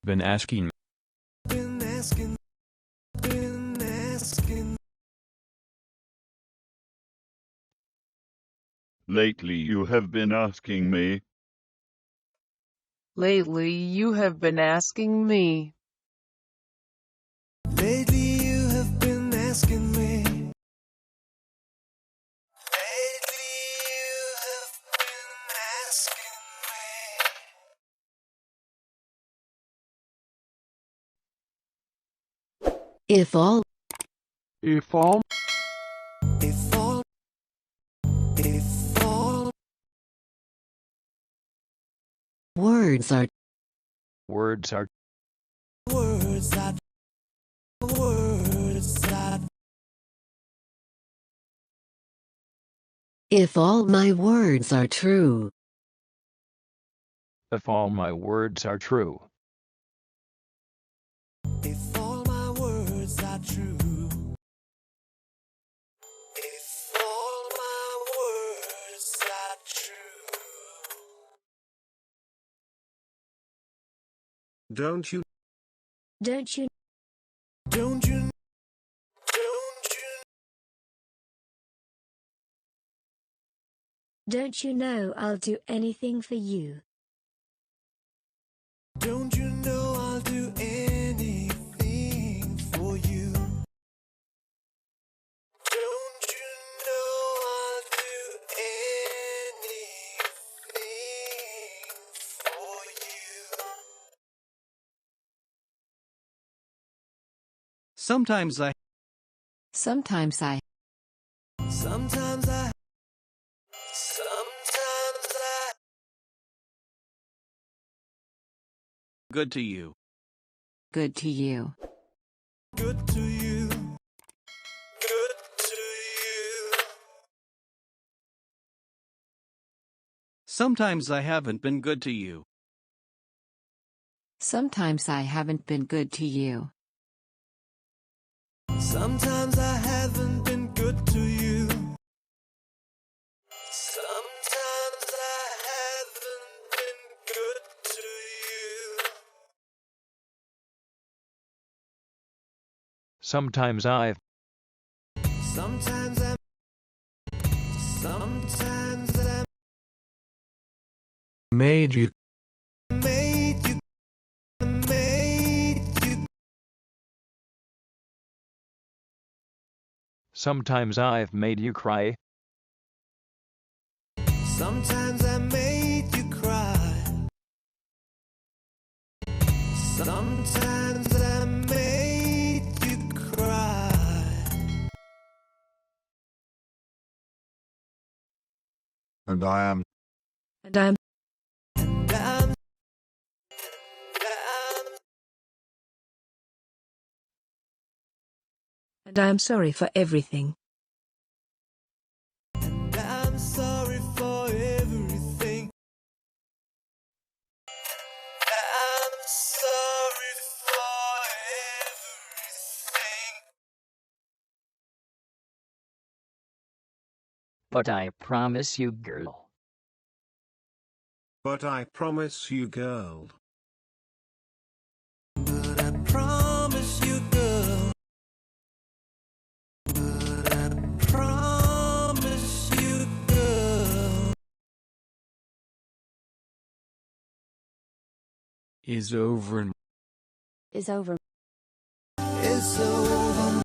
Been asking. Been asking. Been asking. Lately you have been asking me. Lately you have been asking me. Lately you have been asking me. Lately you have been asking me. If all If all words are Words are. words if all my words are true, If all my words are true. if all my words are true. If all my words are true. Don't you don't you don't you don't you know I'll do anything for you? don't you know I'll do anything for you? Don't you know I'll do anything for you? Sometimes I Sometimes I good to you. good to you. Good to you. Good to you. Sometimes I haven't been good to you. Sometimes I haven't been good to you. Sometimes I haven't been good to you. Sometimes I haven't been good to you. Sometimes I've. Sometimes I Made you. made you. Sometimes I've made you cry. Sometimes I made you cry. Sometimes I made you cry. And I am. And I'm And I'm and I'm sorry for everything. And I'm sorry for everything. I'm sorry for everything. But I promise you, girl. But I promise you, girl. But I promise you, girl. But I promise you, girl. Is over. Is over. It's over.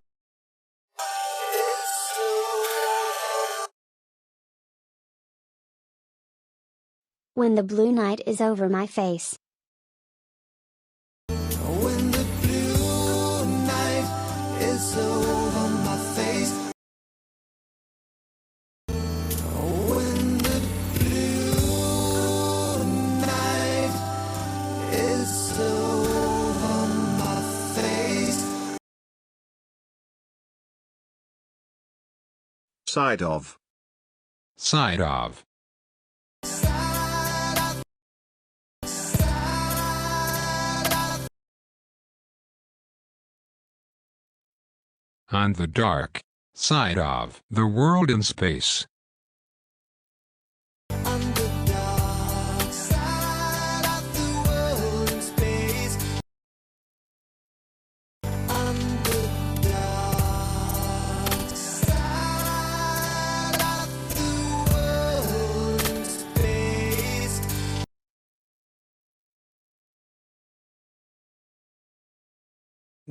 When the blue night is over my face. When the blue night is over my face. When the blue night is over my face. Side of. Side of. On the dark side of the world in space. On the dark side of the world in space.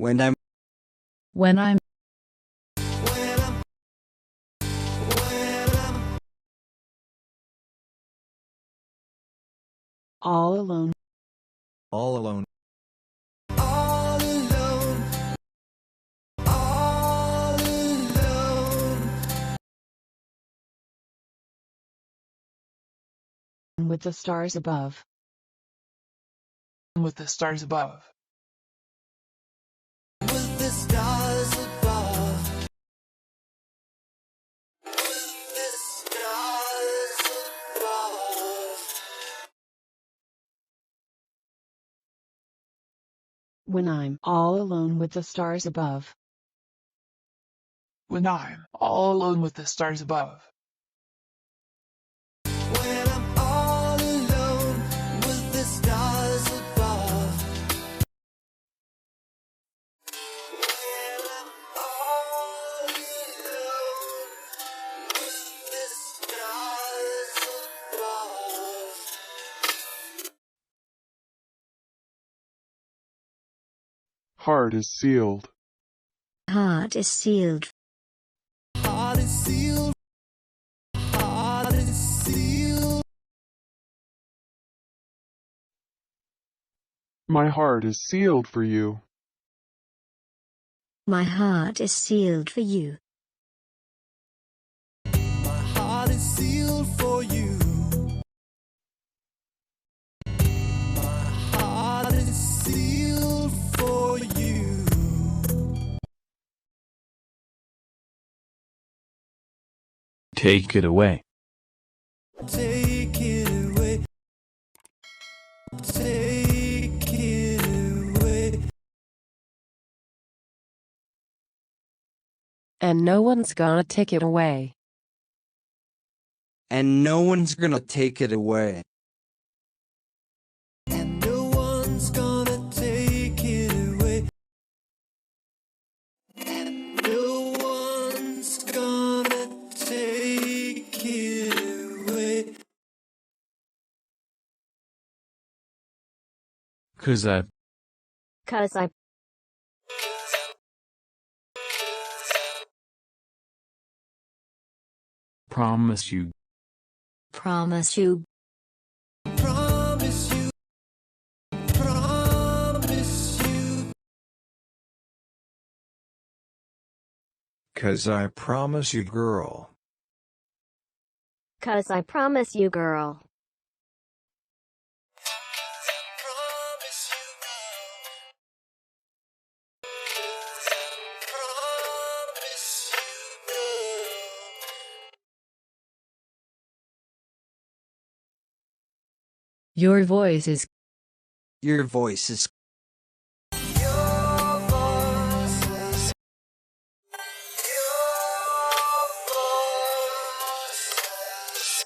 When I'm When I'm when I'm all alone. all alone. all alone, all alone, With the stars above. With the stars above. with the stars above, with the stars above, When I'm all alone with the stars above. When I'm all alone with the stars above. when I'm all alone with the stars above, when I'm all alone with the stars above. Heart is sealed. Heart is sealed. Heart is sealed. Heart is sealed. My heart is sealed for you. My heart is sealed for you. My heart is sealed for you. My heart is sealed for you. Take it away. Take it away. Take it away. And no one's gonna take it away. And no one's gonna take it away. And no one's gonna take it away. And no one's gonna take it away. 'Cause I promise you. Promise you. Promise you. Promise you. 'Cause I promise you, girl. 'Cause I promise you, girl. Promise you, girl. Promise you, girl. Your voice is Your voice is Your voice. Your voice.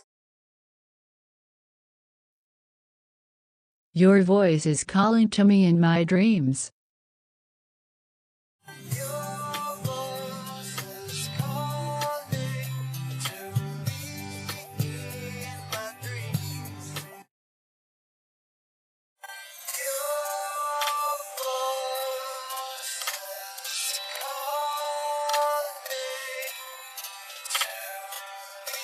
Your voice is calling to me in my dreams. Your voice is calling to me in my dreams. Your voice is calling to me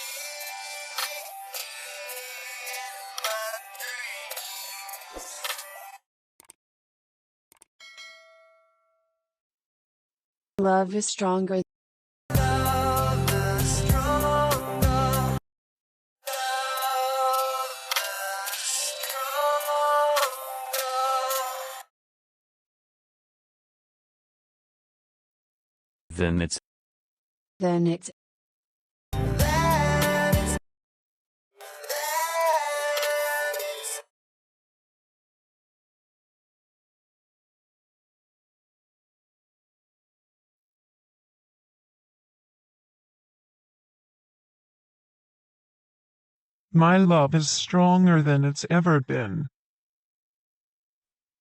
in my dreams. Love is stronger. Love is stronger. Love is stronger. Then it's Then it's That is. My love is stronger than it's ever been.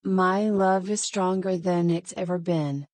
my love is stronger than it's ever been.